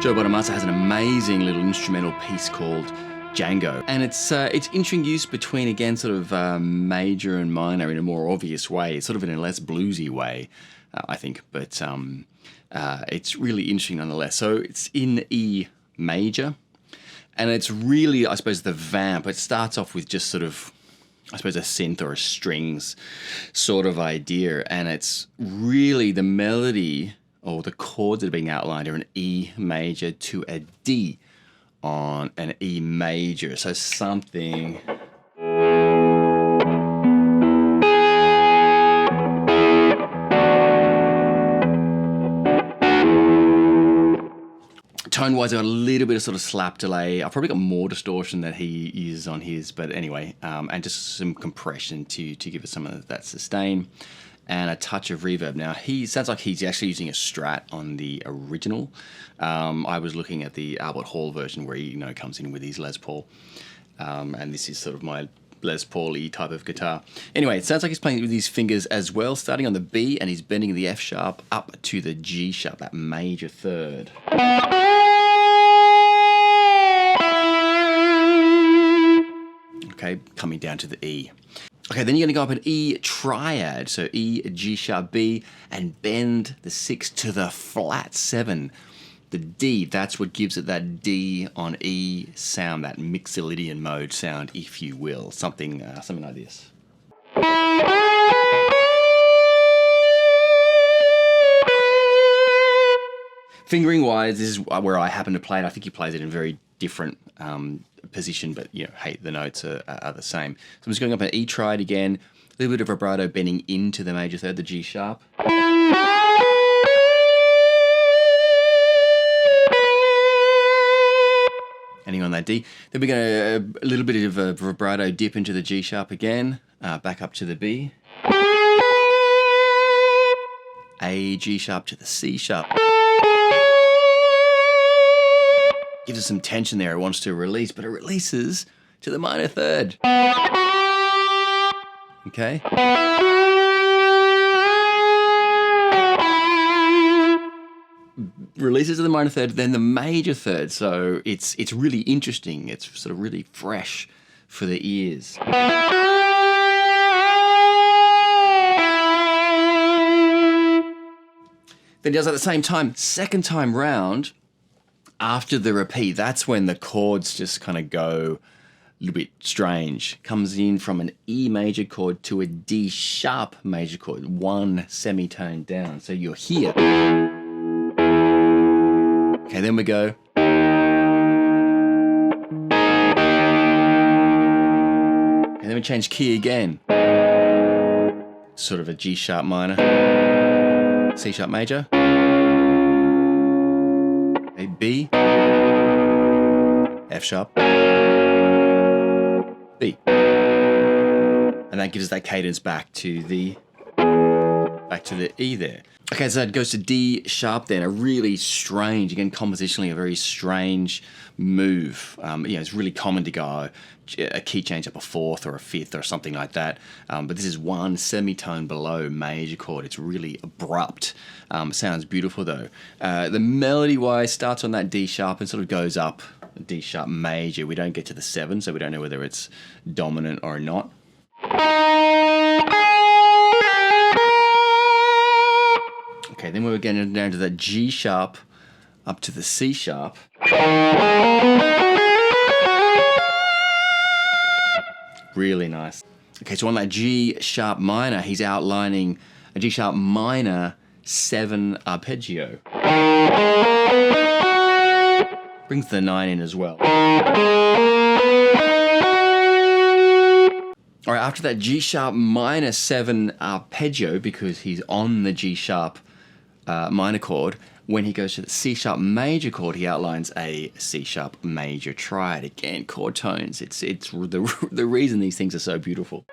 Joe Bonamassa has an amazing little instrumental piece called Django, and it's interesting use between, again, sort of major and minor in a more obvious way, sort of in a less bluesy way, I think, but it's really interesting nonetheless. So it's in E major, and it's really, I suppose, the vamp. It starts off with just sort of, I suppose, a synth or a strings sort of idea, and it's really the melody or the chords that are being outlined are an E major to a D on an E major. So something... Tone-wise, I've got a little bit of sort of slap delay. I've probably got more distortion than he uses on his, but anyway, and just some compression to give it some of that sustain, and a touch of reverb. Now, he sounds like he's actually using a Strat on the original. I was looking at the Albert Hall version where he, comes in with his Les Paul, and this is sort of my Les Paul-y type of guitar. Anyway, it sounds like he's playing with his fingers as well, starting on the B, and he's bending the F sharp up to the G sharp, that major third. Okay, coming down to the E. Okay, then you're going to go up an E triad, so E, G sharp, B, and bend the 6 to the flat 7. The D, that's what gives it that D on E sound, that Mixolydian mode sound, if you will. Something like this. Fingering-wise, this is where I happen to play it. I think he plays it in a very different position, but hey, the notes are the same. So I'm just going up an E triad again, a little bit of vibrato bending into the major third, the G sharp. Ending on that D. Then we're going to a little bit of a vibrato dip into the G sharp again, back up to the B. A, G sharp to the C sharp. Gives us some tension there. It wants to release, but it releases to the minor third. Okay. Releases to the minor third, then the major third. So it's really interesting. It's sort of really fresh for the ears. Then he does it at the same time, second time round. After the repeat, that's when the chords just kind of go a little bit strange. Comes in from an E major chord to a D sharp major chord, one semitone down. So you're here. Okay, then we go. And then we change key again. Sort of a G sharp minor, C sharp major. A B, F sharp, B, and that gives us that cadence back to the E there. Okay, so it goes to D sharp then, a really strange, again compositionally a very strange move. It's really common to go a key change up a fourth or a fifth or something like that, but this is one semitone below major chord. It's really abrupt. Sounds beautiful though. The melody-wise starts on that D sharp and sort of goes up D sharp major. We don't get to the 7, so we don't know whether it's dominant or not. Okay, then we're getting down to that G sharp up to the C sharp. Really nice. Okay, so on that G sharp minor, he's outlining a G sharp minor 7 arpeggio. Brings the 9 in as well. All right, after that G sharp minor 7 arpeggio, because he's on the G sharp minor chord, when he goes to the C sharp major chord, he outlines a C sharp major triad. Again, chord tones. It's the reason these things are so beautiful.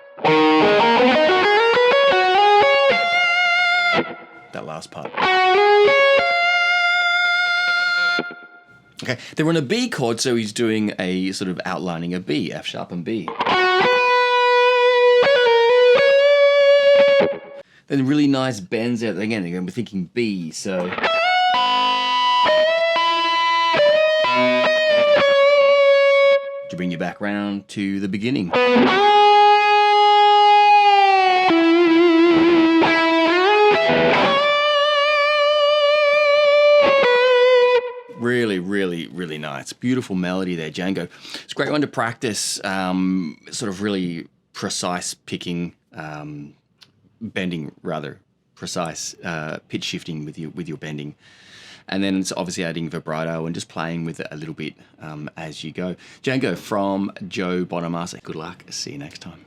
That last part. Okay, then we're on a B chord, so he's doing a sort of outlining a B, F sharp and B. Then really nice bends out. Again, we're thinking B, so... to bring you back round to the beginning. Really, really, really nice. Beautiful melody there, Django. It's a great one to practice sort of really precise picking, bending rather, precise pitch shifting with your bending. And then it's obviously adding vibrato and just playing with it a little bit as you go. Django from Joe Bonamassa. Good luck. See you next time.